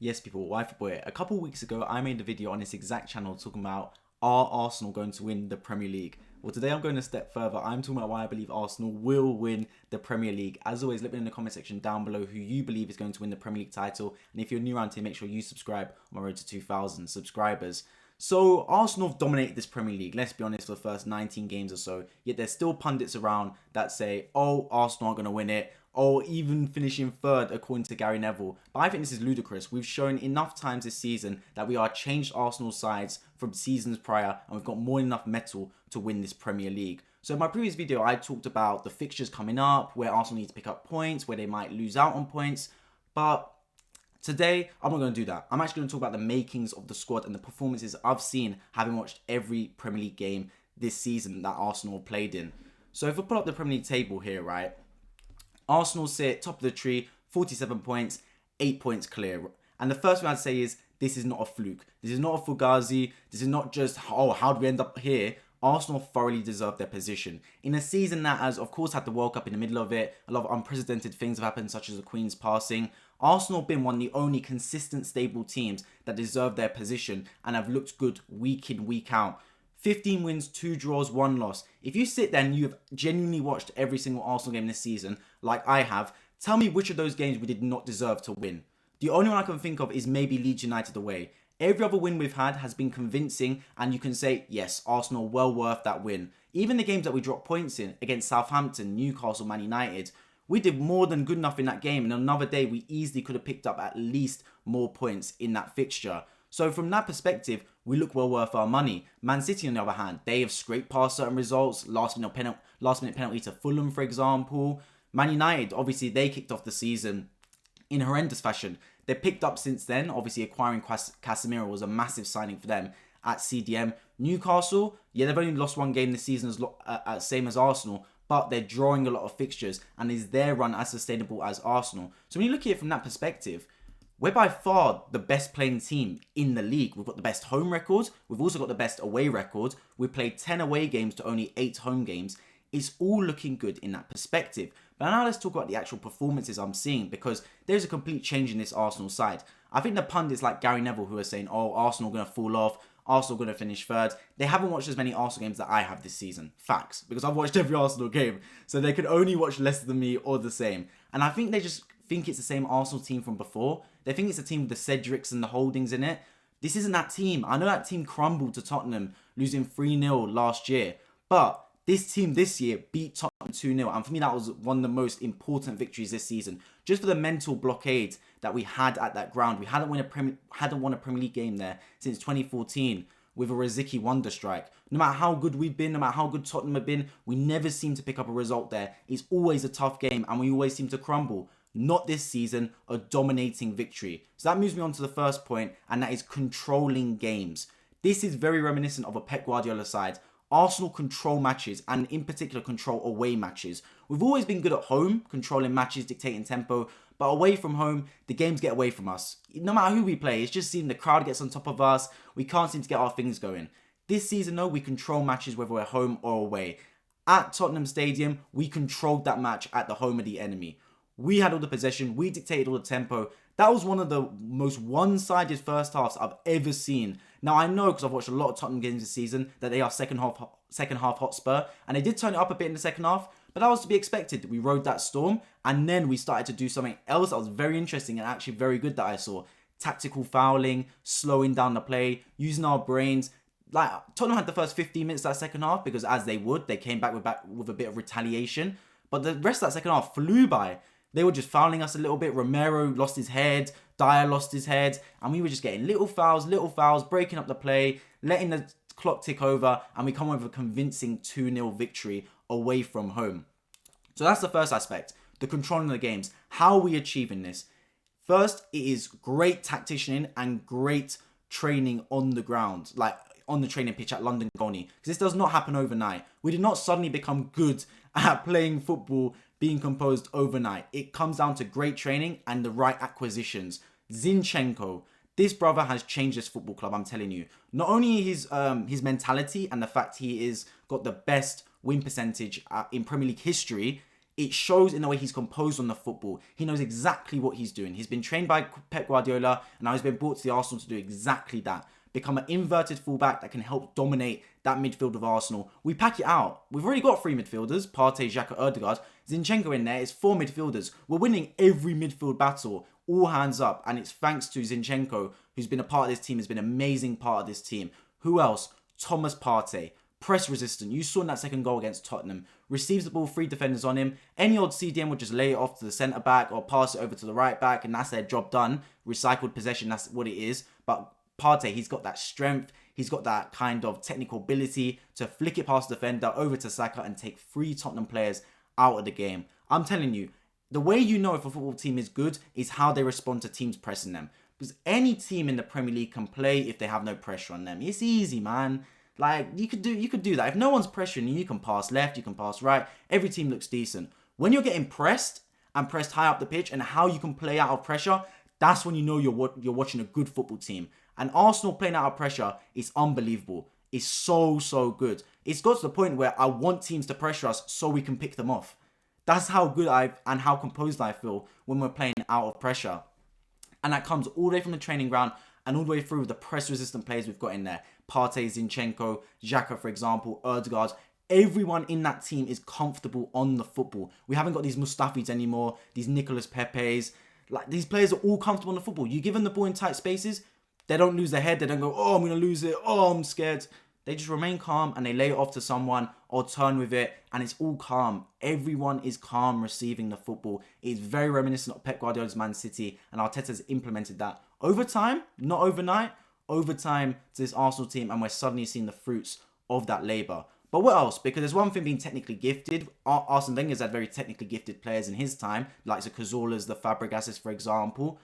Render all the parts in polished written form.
Yes, people, wife boy. A couple of weeks ago, I made a video on this exact channel talking about are Arsenal going to win the Premier League? Well, today I'm going a step further. I'm talking about why I believe Arsenal will win the Premier League. As always, let me know in the comment section down below who you believe is going to win the Premier League title. And if you're new around here, make sure you subscribe on my road to 2,000 subscribers. So Arsenal have dominated this Premier League, let's be honest, for the first 19 games or so. Yet there's still pundits around that say, oh, Arsenal aren't going to win it, or even finishing third according to Gary Neville. But I think this is ludicrous. We've shown enough times this season that we are changed Arsenal sides from seasons prior, and we've got more than enough metal to win this Premier League. So in my previous video, I talked about the fixtures coming up, where Arsenal need to pick up points, where they might lose out on points. But today, I'm not going to do that. I'm actually going to talk about the makings of the squad and the performances I've seen having watched every Premier League game this season that Arsenal played in. So if we pull up the Premier League table here, right? Arsenal sit top of the tree, 47 points, 8 points clear. And the first thing I'd say is, this is not a fluke. This is not a fugazi. This is not just, oh, how did we end up here? Arsenal thoroughly deserve their position. In a season that has, of course, had the World Cup in the middle of it, a lot of unprecedented things have happened, such as the Queen's passing. Arsenal have been one of the only consistent, stable teams that deserve their position and have looked good week in, week out. 15 wins, 2 draws, 1 loss. If you sit there and you have genuinely watched every single Arsenal game this season, like I have, tell me which of those games we did not deserve to win. The only one I can think of is maybe Leeds United away. Every other win we've had has been convincing, and you can say, yes, Arsenal well worth that win. Even the games that we dropped points in against Southampton, Newcastle, Man United, we did more than good enough in that game, and another day we easily could have picked up at least more points in that fixture. So from that perspective, we look well worth our money. Man City, on the other hand, they have scraped past certain results. Last minute penalty to Fulham, for example. Man United, obviously, they kicked off the season in horrendous fashion. They picked up since then. Obviously, acquiring Casemiro was a massive signing for them at CDM. Newcastle, yeah, they've only lost one game this season, same as Arsenal, but they're drawing a lot of fixtures, and is their run as sustainable as Arsenal? So when you look at it from that perspective, we're by far the best playing team in the league. We've got the best home record. We've also got the best away record. We've played 10 away games to only 8 home games. It's all looking good in that perspective. But now let's talk about the actual performances I'm seeing, because there's a complete change in this Arsenal side. I think the pundits like Gary Neville, who are saying, oh, Arsenal going to fall off, Arsenal going to finish third, they haven't watched as many Arsenal games that I have this season. Facts. Because I've watched every Arsenal game. So they could only watch less than me or the same. And I think they just think it's the same Arsenal team from before. They think it's a team with the Cedrics and the Holdings in it. This isn't that team. I know that team crumbled to Tottenham, losing 3-0 last year. But this team this year beat Tottenham 2-0. And for me, that was one of the most important victories this season. Just for the mental blockade that we had at that ground. We hadn't won a Premier League game there since 2014 with a Rosicky wonder strike. No matter how good we've been, no matter how good Tottenham have been, we never seem to pick up a result there. It's always a tough game, and we always seem to crumble. Not this season, a dominating victory. So that moves me on to the first point, and that is controlling games. This is very reminiscent of a Pep Guardiola side. Arsenal control matches, and in particular control away matches. We've always been good at home, controlling matches, dictating tempo, but away from home, the games get away from us. No matter who we play, it's just seeing the crowd gets on top of us. We can't seem to get our things going. This season, though, we control matches whether we're home or away. At Tottenham Stadium, we controlled that match at the home of the enemy. We had all the possession. We dictated all the tempo. That was one of the most one-sided first halves I've ever seen. Now, I know, because I've watched a lot of Tottenham games this season, that they are second half Hotspur. And they did turn it up a bit in the second half. But that was to be expected. We rode that storm. And then we started to do something else that was very interesting and actually very good that I saw. Tactical fouling, slowing down the play, using our brains. Like, Tottenham had the first 15 minutes of that second half, because as they would, they came back with a bit of retaliation. But the rest of that second half flew by. They were just fouling us a little bit. Romero lost his head. Dyer lost his head. And we were just getting little fouls, breaking up the play, letting the clock tick over. And we come over a convincing 2-0 victory away from home. So that's the first aspect. The controlling of the games. How are we achieving this? First, it is great tacticianing and great training on the ground. Like on the training pitch at London Colney. Because this does not happen overnight. We did not suddenly become good at playing football being composed overnight. It comes down to great training and the right acquisitions. Zinchenko, this brother has changed this football club, I'm telling you. Not only his mentality and the fact he is got the best win percentage in Premier League history, It shows in the way he's composed on the football. He knows exactly what he's doing. He's been trained by Pep Guardiola, and now he's been brought to the Arsenal to do exactly that. Become an inverted fullback that can help dominate that midfield of Arsenal. We pack it out. We've already got 3 midfielders, Partey, Xhaka, Ødegaard. Zinchenko in there. It's 4 midfielders. We're winning every midfield battle. All hands up. And it's thanks to Zinchenko, who's been a part of this team, has been an amazing part of this team. Who else? Thomas Partey. Press resistant. You saw in that second goal against Tottenham. Receives the ball, 3 defenders on him. Any old CDM would just lay it off to the centre back or pass it over to the right back, and that's their job done. Recycled possession, that's what it is. But Partey, he's got that strength. He's got that kind of technical ability to flick it past the defender over to Saka and take 3 Tottenham players out of the game. I'm telling you, the way you know if a football team is good is how they respond to teams pressing them. Because any team in the Premier League can play if they have no pressure on them. It's easy, man. Like, you could do that. If no one's pressuring you, you can pass left, you can pass right. Every team looks decent. When you're getting pressed and pressed high up the pitch and how you can play out of pressure, that's when you know you're watching a good football team. And Arsenal playing out of pressure is unbelievable. It's so good. It's got to the point where I want teams to pressure us so we can pick them off. That's how good and how composed I feel when we're playing out of pressure. And that comes all the way from the training ground and all the way through the press-resistant players we've got in there. Partey, Zinchenko, Xhaka, for example, Ødegaard. Everyone in that team is comfortable on the football. We haven't got these Mustafis anymore, these Nicolas Pepes. Like, these players are all comfortable on the football. You give them the ball in tight spaces, they don't lose their head. They don't go, oh, I'm going to lose it. Oh, I'm scared. They just remain calm and they lay it off to someone or turn with it, and it's all calm. Everyone is calm receiving the football. It's very reminiscent of Pep Guardiola's Man City, and Arteta's implemented that over time, not overnight, over time to this Arsenal team, and we're suddenly seeing the fruits of that labour. But what else? Because there's one thing being technically gifted. Arsene Wenger's had very technically gifted players in his time, like the Cazolas, the Fabregases, for example.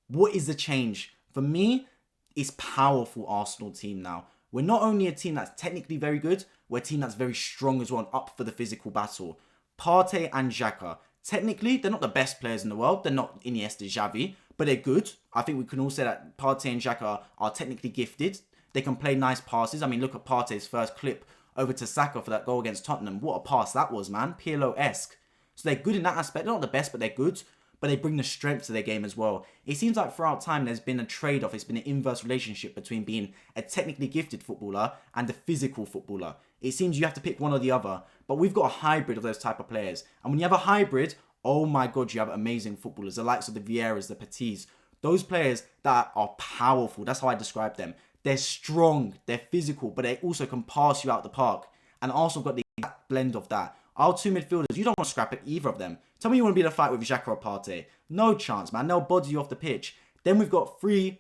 What is the change? For me, it's powerful Arsenal team now. We're not only a team that's technically very good, we're a team that's very strong as well and up for the physical battle. Partey and Xhaka, technically, they're not the best players in the world. They're not Iniesta, Xavi, but they're good. I think we can all say that Partey and Xhaka are technically gifted. They can play nice passes. I mean, look at Partey's first clip over to Saka for that goal against Tottenham. What a pass that was, man. Pirlo-esque. So they're good in that aspect. They're not the best, but they're good. But they bring the strength to their game as well. It seems like throughout time there's been a trade-off. It's been an inverse relationship between being a technically gifted footballer and a physical footballer. It seems you have to pick one or the other. But we've got a hybrid of those type of players. And when you have a hybrid, oh my God, you have amazing footballers. The likes of the Vieiras, the Petits. Those players that are powerful. That's how I describe them. They're strong, they're physical, but they also can pass you out the park. And Arsenal got the exact blend of that. Our 2 midfielders, you don't want to scrap at either of them. Tell me you want to be in a fight with Xhaka or Partey. No chance, man. They'll body you off the pitch. Then we've got 3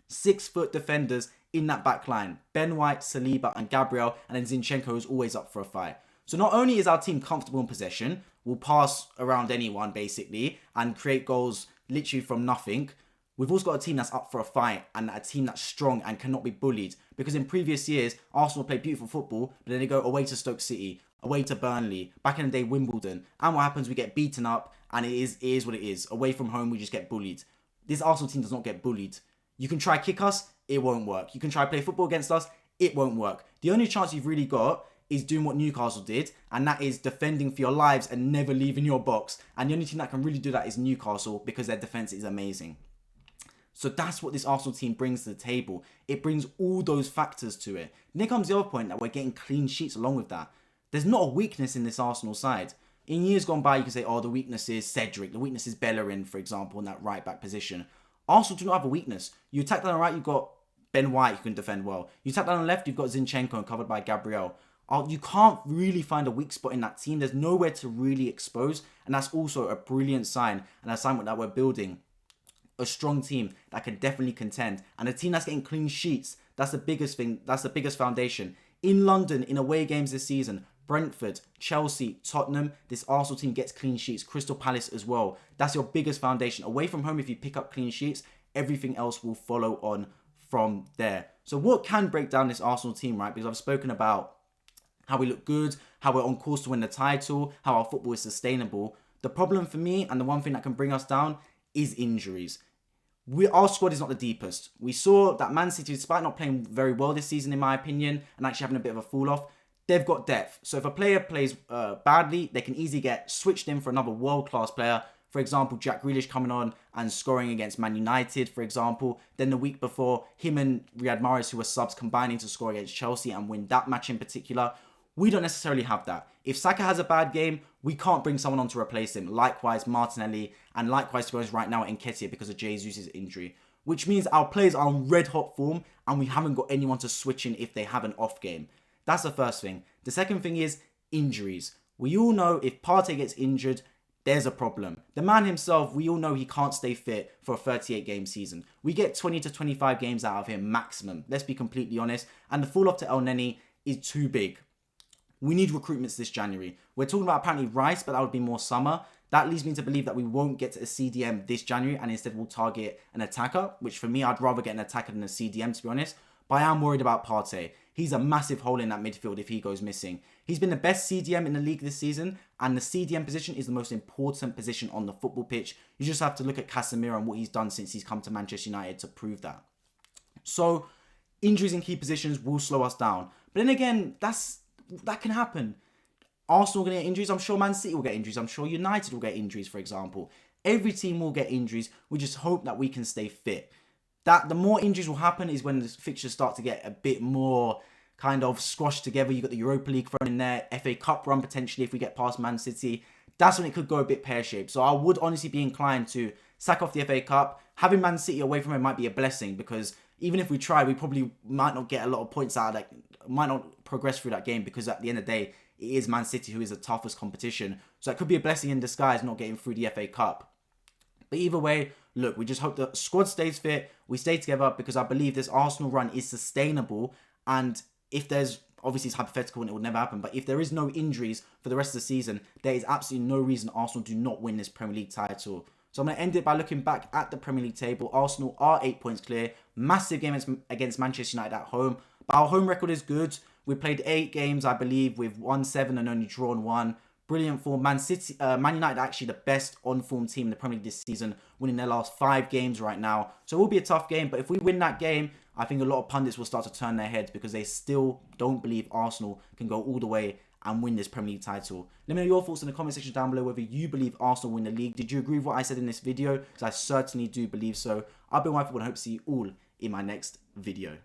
6-foot defenders in that back line. Ben White, Saliba and Gabriel. And then Zinchenko is always up for a fight. So not only is our team comfortable in possession, we'll pass around anyone basically and create goals literally from nothing. We've also got a team that's up for a fight and a team that's strong and cannot be bullied. Because in previous years, Arsenal play beautiful football, but then they go away to Stoke City, away to Burnley, back in the day Wimbledon. And what happens? We get beaten up and it is what it is. Away from home, we just get bullied. This Arsenal team does not get bullied. You can try kick us, it won't work. You can try play football against us, it won't work. The only chance you've really got is doing what Newcastle did, and that is defending for your lives and never leaving your box. And the only team that can really do that is Newcastle because their defence is amazing. So that's what this Arsenal team brings to the table. It brings all those factors to it. And then comes the other point that we're getting clean sheets along with that. There's not a weakness in this Arsenal side. In years gone by, you can say, oh, the weakness is Cedric. The weakness is Bellerin, for example, in that right-back position. Arsenal do not have a weakness. You attack down the right, you've got Ben White who can defend well. You attack down the left, you've got Zinchenko covered by Gabriel. You can't really find a weak spot in that team. There's nowhere to really expose. And that's also a brilliant sign and a sign that we're building a strong team that can definitely contend. And a team that's getting clean sheets, that's the biggest thing. That's the biggest foundation. In London, in away games this season, Brentford, Chelsea, Tottenham, this Arsenal team gets clean sheets. Crystal Palace as well. That's your biggest foundation. Away from home, if you pick up clean sheets, everything else will follow on from there. So what can break down this Arsenal team, right? Because I've spoken about how we look good, how we're on course to win the title, how our football is sustainable. The problem for me, and the one thing that can bring us down, is injuries. Our squad is not the deepest. We saw that Man City, despite not playing very well this season, in my opinion, and actually having a bit of a fall off, they've got depth. So if a player plays badly, they can easily get switched in for another world-class player. For example, Jack Grealish coming on and scoring against Man United, for example. Then the week before, him and Riyad Mahrez, who were subs, combining to score against Chelsea and win that match in particular. We don't necessarily have that. If Saka has a bad game, we can't bring someone on to replace him. Likewise, Martinelli, and likewise, to be honest, right now, Nketiah because of Jesus' injury. Which means our players are on red-hot form and we haven't got anyone to switch in if they have an off game. That's the first thing. The second thing is injuries. We all know if Partey gets injured, there's a problem. The man himself, we all know he can't stay fit for a 38-game season. We get 20 to 25 games out of him maximum. Let's be completely honest. And the fall-off to El Neni is too big. We need recruitments this January. We're talking about apparently Rice, but that would be more summer. That leads me to believe that we won't get to a CDM this January and instead we'll target an attacker, which for me, I'd rather get an attacker than a CDM, to be honest. But I am worried about Partey. He's a massive hole in that midfield if he goes missing. He's been the best CDM in the league this season, and the CDM position is the most important position on the football pitch. You just have to look at Casemiro and what he's done since he's come to Manchester United to prove that. So, injuries in key positions will slow us down. But then again, that can happen. Arsenal will get injuries. I'm sure Man City will get injuries. I'm sure United will get injuries, for example. Every team will get injuries. We just hope that we can stay fit. That the more injuries will happen is when the fixtures start to get a bit more kind of squashed together. You've got the Europa League thrown in there, FA Cup run potentially if we get past Man City. That's when it could go a bit pear-shaped. So I would honestly be inclined to sack off the FA Cup. Having Man City away from it might be a blessing because even if we try, we probably might not get a lot of points out of that, might not progress through that game because at the end of the day, it is Man City who is the toughest competition. So it could be a blessing in disguise not getting through the FA Cup. But either way, look, we just hope the squad stays fit, we stay together because I believe this Arsenal run is sustainable. And if there's, obviously it's hypothetical and it would never happen, but if there is no injuries for the rest of the season, there is absolutely no reason Arsenal do not win this Premier League title. So I'm going to end it by looking back at the Premier League table. Arsenal are 8 points clear. Massive game against Manchester United at home. But our home record is good. We played 8 games, I believe. We've won 7 and only drawn 1. Brilliant form. Man United are actually the best on-form team in the Premier League this season, winning their last 5 games right now. So it will be a tough game. But if we win that game, I think a lot of pundits will start to turn their heads because they still don't believe Arsenal can go all the way and win this Premier League title. Let me know your thoughts in the comment section down below whether you believe Arsenal win the league. Did you agree with what I said in this video? Because I certainly do believe so. I've been White Football and hope to see you all in my next video.